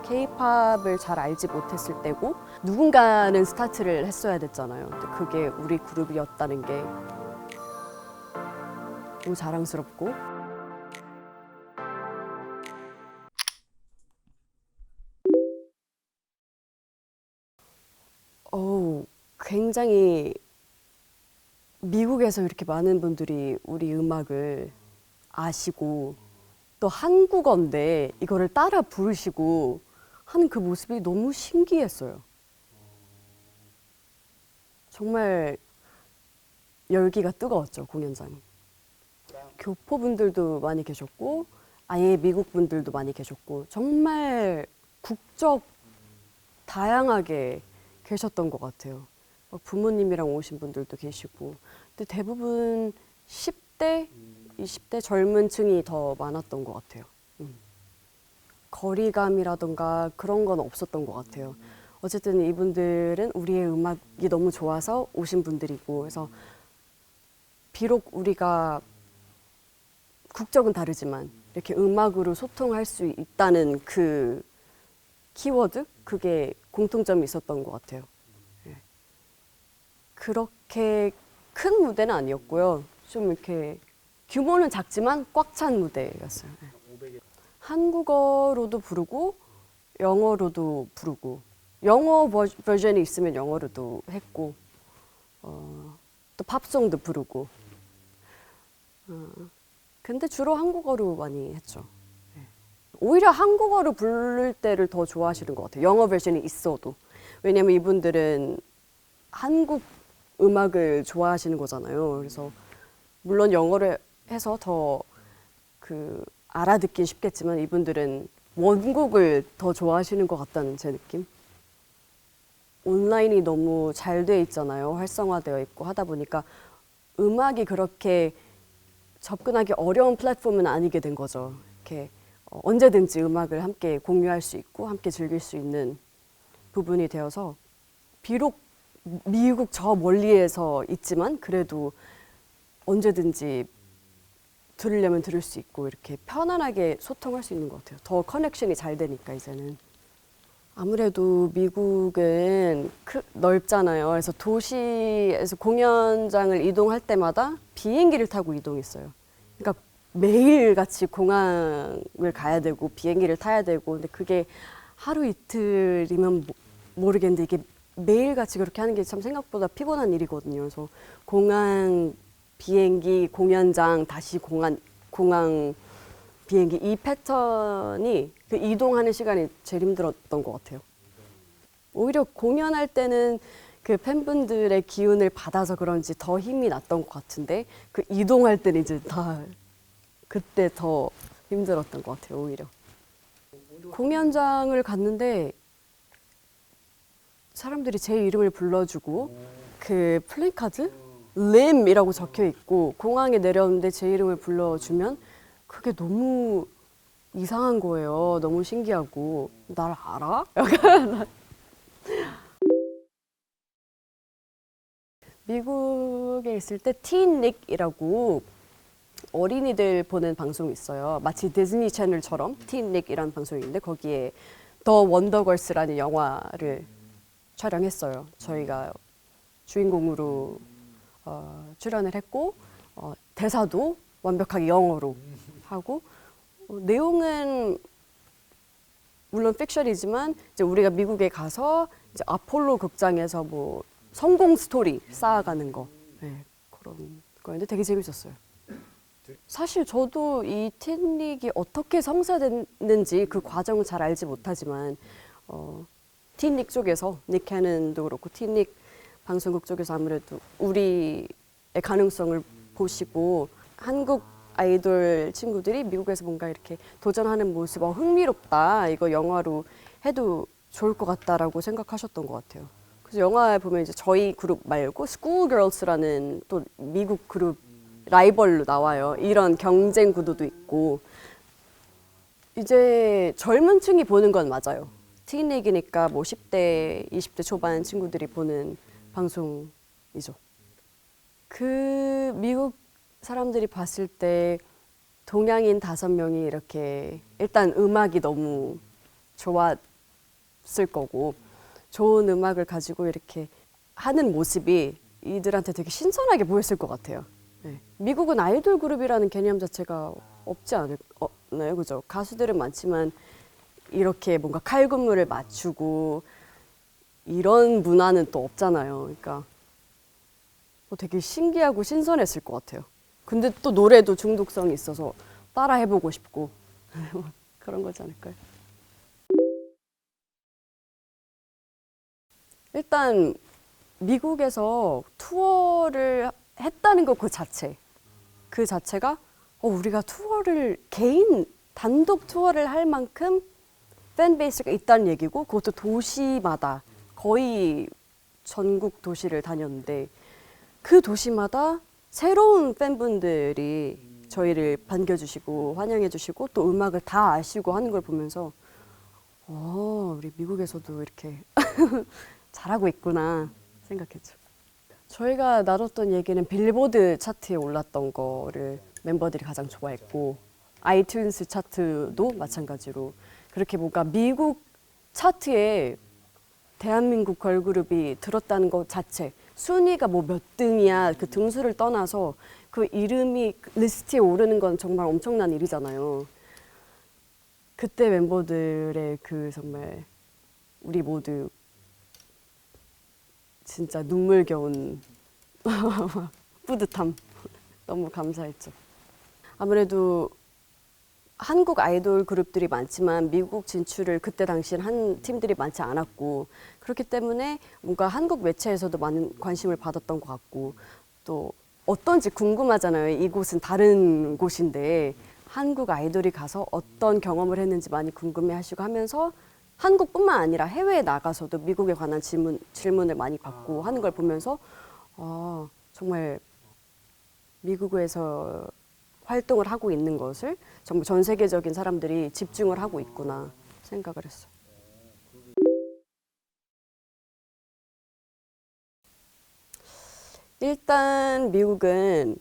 K-팝을 잘 알지 못했을 때고 누군가는 스타트를 했어야 됐잖아요. 근데 그게 우리 그룹이었다는 게 너무 자랑스럽고 굉장히 미국에서 이렇게 많은 분들이 우리 음악을 아시고 또 한국어인데 이거를 따라 부르시고 하는 그 모습이 너무 신기했어요. 정말 열기가 뜨거웠죠, 공연장이. 교포분들도 많이 계셨고 아예 미국 분들도 많이 계셨고 정말 국적 다양하게 계셨던 것 같아요. 막 부모님이랑 오신 분들도 계시고 근데 대부분 10대, 20대 젊은 층이 더 많았던 것 같아요. 거리감이라던가 그런 건 없었던 것 같아요. 어쨌든 이분들은 우리의 음악이 너무 좋아서 오신 분들이고 그래서 비록 우리가 국적은 다르지만 이렇게 음악으로 소통할 수 있다는 그 키워드? 그게 공통점이 있었던 것 같아요. 네. 그렇게 큰 무대는 아니었고요. 좀 이렇게 규모는 작지만 꽉 찬 무대였어요. 네. 한국어로도 부르고 영어로도 부르고 영어 버전이 있으면 영어로도 했고 또 팝송도 부르고 근데 주로 한국어로 많이 했죠. 네. 오히려 한국어로 부를 때를 더 좋아하시는 것 같아요. 영어 버전이 있어도. 왜냐면 이분들은 한국 음악을 좋아하시는 거잖아요. 그래서 물론 영어를 해서 더 그 알아듣긴 쉽겠지만 이분들은 원곡을 더 좋아하시는 것 같다는 제 느낌. 온라인이 너무 잘 돼 있잖아요. 활성화되어 있고 하다 보니까 음악이 그렇게 접근하기 어려운 플랫폼은 아니게 된 거죠. 이렇게 언제든지 음악을 함께 공유할 수 있고 함께 즐길 수 있는 부분이 되어서 비록 미국 저 멀리에서 있지만 그래도 언제든지 들으려면 들을 수 있고 이렇게 편안하게 소통할 수 있는 것 같아요. 더 커넥션이 잘 되니까 이제는. 아무래도 미국은 넓잖아요. 그래서 도시에서 공연장을 이동할 때마다 비행기를 타고 이동했어요. 그러니까 매일같이 공항을 가야 되고 비행기를 타야 되고 근데 그게 하루 이틀이면 모르겠는데 이게 매일같이 그렇게 하는 게 참 생각보다 피곤한 일이거든요. 그래서 공항, 비행기, 공연장, 다시 공항, 비행기 이 패턴이 그 이동하는 시간이 제일 힘들었던 것 같아요. 오히려 공연할 때는 그 팬분들의 기운을 받아서 그런지 더 힘이 났던 것 같은데 그 이동할 때는 이제 다 그때 더 힘들었던 것 같아요. 오히려. 공연장을 갔는데 사람들이 제 이름을 불러주고 그 플래카드? 림이라고 적혀 있고 공항에 내려오는데 제 이름을 불러주면 그게 너무 이상한 거예요. 너무 신기하고 날 알아? 약간 미국에 있을 때 티닉이라고 어린이들 보는 방송이 있어요. 마치 디즈니 채널처럼 티닉이라는 방송인데 거기에 더 원더걸스라는 영화를 촬영했어요. 저희가 주인공으로 출연을 했고 대사도 완벽하게 영어로 하고 내용은 물론 픽션이지만 이제 우리가 미국에 가서 이제 아폴로 극장에서 뭐 성공 스토리 쌓아가는 거 그런 거였는데 되게 재밌었어요. 사실 저도 이 티닉이 어떻게 성사됐는지 그 과정을 잘 알지 못하지만 티닉 쪽에서 닉 캐넌도 그렇고 티닉 방송국 쪽에서 아무래도 우리의 가능성을 보시고 한국 아이돌 친구들이 미국에서 뭔가 이렇게 도전하는 모습 흥미롭다 이거 영화로 해도 좋을 것 같다라고 생각하셨던 것 같아요. 그래서 영화에 보면 이제 저희 그룹 말고 스쿨걸스라는 또 미국 그룹 라이벌로 나와요. 이런 경쟁 구도도 있고 이제 젊은 층이 보는 건 맞아요. 티닉이니까 뭐 10대, 20대 초반 친구들이 보는 방송이죠. 그 미국 사람들이 봤을 때 동양인 5명이 이렇게 일단 음악이 너무 싶었을 거고 좋은 음악을 가지고 이렇게 하는 모습이 이들한테 되게 신선하게 보였을 것 같아요. 네. 미국은 아이돌 그룹이라는 개념 자체가 없지 않나요? 그죠? 가수들은 많지만 이렇게 뭔가 칼군무를 맞추고 이런 문화는 또 없잖아요. 그러니까 되게 신기하고 신선했을 것 같아요. 근데 또 노래도 중독성이 있어서 따라 해보고 싶고 그런 거지 않을까요? 일단 미국에서 투어를 했다는 것 그 자체가 우리가 투어를 개인 단독 투어를 할 만큼 팬베이스가 있다는 얘기고 그것도 도시마다 거의 전국 도시를 다녔는데 그 도시마다 새로운 팬분들이 저희를 반겨주시고 환영해주시고 또 음악을 다 아시고 하는 걸 보면서 우리 미국에서도 이렇게 잘하고 있구나 생각했죠. 저희가 나눴던 얘기는 빌보드 차트에 올랐던 거를 멤버들이 가장 좋아했고 아이튠스 차트도 마찬가지로 그렇게 뭔가 미국 차트에 대한민국 걸그룹이 들었다는 것 자체 순위가 뭐 몇 등이야 그 등수를 떠나서 그 이름이 리스트에 오르는 건 정말 엄청난 일이잖아요. 그때 멤버들의 그 정말 우리 모두 진짜 눈물겨운 뿌듯함 너무 감사했죠. 아무래도 한국 아이돌 그룹들이 많지만 미국 진출을 그때 당시엔 한 팀들이 많지 않았고 그렇기 때문에 뭔가 한국 매체에서도 많은 관심을 받았던 것 같고 또 어떤지 궁금하잖아요. 이곳은 다른 곳인데 한국 아이돌이 가서 어떤 경험을 했는지 많이 궁금해하시고 하면서 한국뿐만 아니라 해외에 나가서도 미국에 관한 질문을 많이 받고 하는 걸 보면서 정말 미국에서 활동을 하고 있는 것을 정말 전 세계적인 사람들이 집중을 하고 있구나 생각을 했어요. 일단 미국은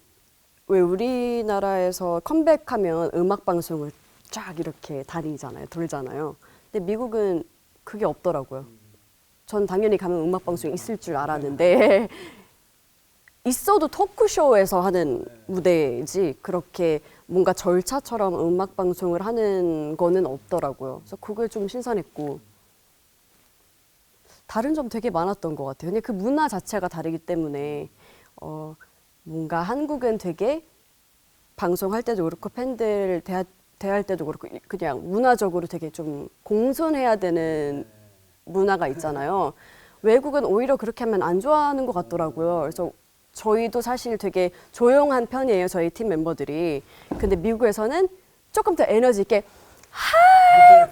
왜 우리나라에서 컴백하면 음악 방송을 쫙 이렇게 다니잖아요, 돌잖아요. 근데 미국은 그게 없더라고요. 전 당연히 가면 음악 방송이 있을 줄 알았는데 있어도 토크쇼에서 하는 무대이지 그렇게 뭔가 절차처럼 음악 방송을 하는 거는 없더라고요. 그래서 그게 좀 신선했고 다른 점 되게 많았던 것 같아요. 근데 그 문화 자체가 다르기 때문에 뭔가 한국은 되게 방송할 때도 그렇고 팬들 대할 때도 그렇고 그냥 문화적으로 되게 좀 공손해야 되는 문화가 있잖아요. 외국은 오히려 그렇게 하면 안 좋아하는 것 같더라고요. 그래서 저희도 사실 되게 조용한 편이에요. 저희 팀 멤버들이. 근데 미국에서는 조금 더 에너지 있게 Hi,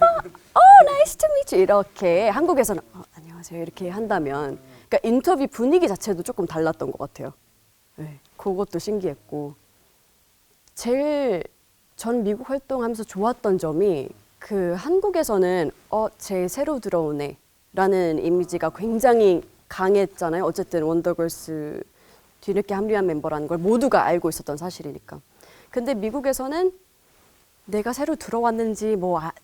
nice to meet you 이렇게 한국에서는 안녕하세요 이렇게 한다면 그러니까 인터뷰 분위기 자체도 조금 달랐던 것 같아요. 네, 그것도 신기했고 제일 전 미국 활동하면서 좋았던 점이 그 한국에서는 제 새로 들어온 애라는 이미지가 굉장히 강했잖아요. 어쨌든 원더걸스 뒤늦게 합류한 멤버라는 걸 모두가 알고 있었던 사실이니까. 근데 미국에서는 내가 새로 들어왔는지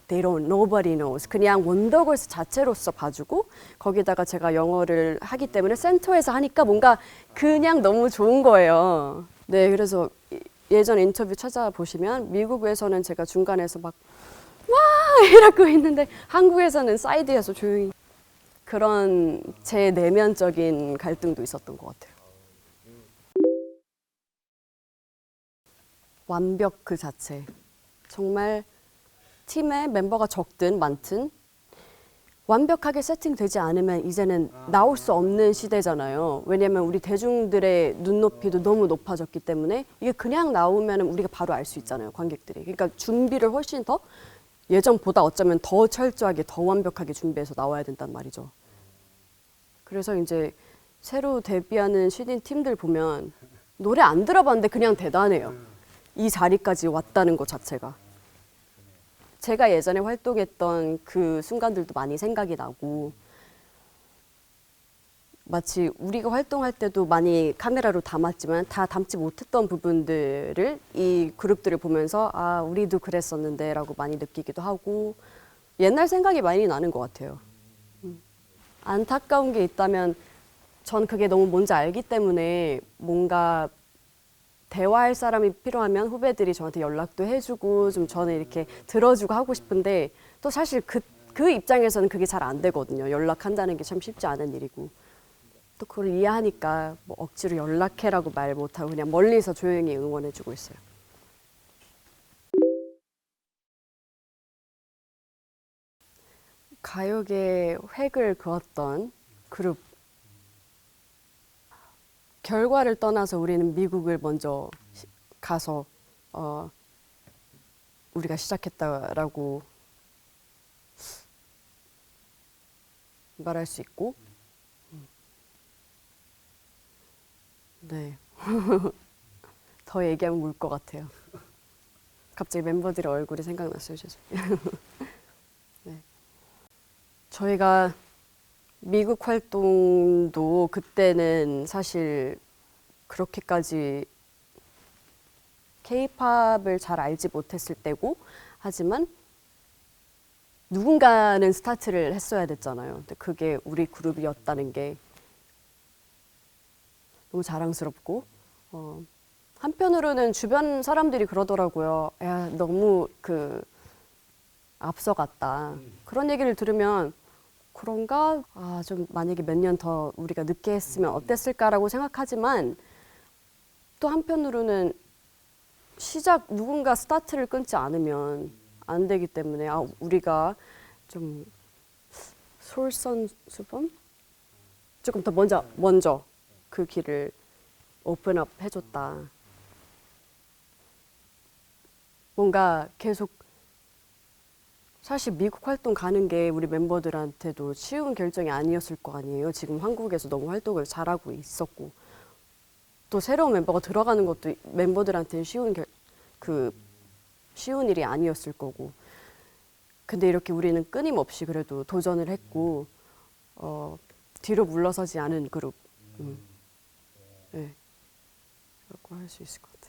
they don't, nobody knows. 그냥 원더걸스 자체로서 봐주고 거기다가 제가 영어를 하기 때문에 센터에서 하니까 뭔가 그냥 너무 좋은 거예요. 네, 그래서 예전 인터뷰 찾아보시면 미국에서는 제가 중간에서 막 와! 이러고 있는데 한국에서는 사이드에서 조용히 그런 제 내면적인 갈등도 있었던 것 같아요. 완벽 그 자체. 정말 팀에 멤버가 적든 많든 완벽하게 세팅되지 않으면 이제는 나올 수 없는 시대잖아요. 왜냐하면 우리 대중들의 눈높이도 너무 높아졌기 때문에 이게 그냥 나오면 우리가 바로 알 수 있잖아요, 관객들이. 그러니까 준비를 훨씬 더 예전보다 어쩌면 더 철저하게 더 완벽하게 준비해서 나와야 된단 말이죠. 그래서 이제 새로 데뷔하는 신인 팀들 보면 노래 안 들어봤는데 그냥 대단해요. 이 자리까지 왔다는 것 자체가. 제가 예전에 활동했던 그 순간들도 많이 생각이 나고 마치 우리가 활동할 때도 많이 카메라로 담았지만 다 담지 못했던 부분들을 이 그룹들을 보면서 우리도 그랬었는데 라고 많이 느끼기도 하고 옛날 생각이 많이 나는 것 같아요. 안타까운 게 있다면 전 그게 너무 뭔지 알기 때문에 뭔가 대화할 사람이 필요하면 후배들이 저한테 연락도 해주고 좀 저는 이렇게 들어주고 하고 싶은데 또 사실 그 입장에서는 그게 잘 안 되거든요. 연락한다는 게 참 쉽지 않은 일이고 또 그걸 이해하니까 뭐 억지로 연락해라고 말 못하고 그냥 멀리서 조용히 응원해주고 있어요. 가요계에 획을 그었던 그룹. 결과를 떠나서 우리는 미국을 먼저 가서 우리가 시작했다라고 말할 수 있고, 네. 더 얘기하면 울 것 같아요. 갑자기 멤버들의 얼굴이 생각났어요. 죄송해요. 네. 저희가 미국 활동도 그때는 사실 그렇게까지 K-팝을 잘 알지 못했을 때고, 하지만 누군가는 스타트를 했어야 됐잖아요. 근데 그게 우리 그룹이었다는 게 너무 자랑스럽고, 한편으로는 주변 사람들이 그러더라고요. 야, 너무 앞서갔다. 그런 얘기를 들으면 그런가? 아, 좀 만약에 몇 년 더 우리가 늦게 했으면 어땠을까라고 생각하지만 또 한편으로는 누군가 스타트를 끊지 않으면 안 되기 때문에 우리가 좀 솔선수범? 조금 더 먼저 그 길을 오픈업 해줬다. 뭔가 계속 사실 미국 활동 가는 게 우리 멤버들한테도 쉬운 결정이 아니었을 거 아니에요. 지금 한국에서 너무 활동을 잘하고 있었고 또 새로운 멤버가 들어가는 것도 멤버들한테는 쉬운 일이 아니었을 거고. 근데 이렇게 우리는 끊임없이 그래도 도전을 했고 뒤로 물러서지 않은 그룹. 네, 라고 할 수 있을 것 같아요.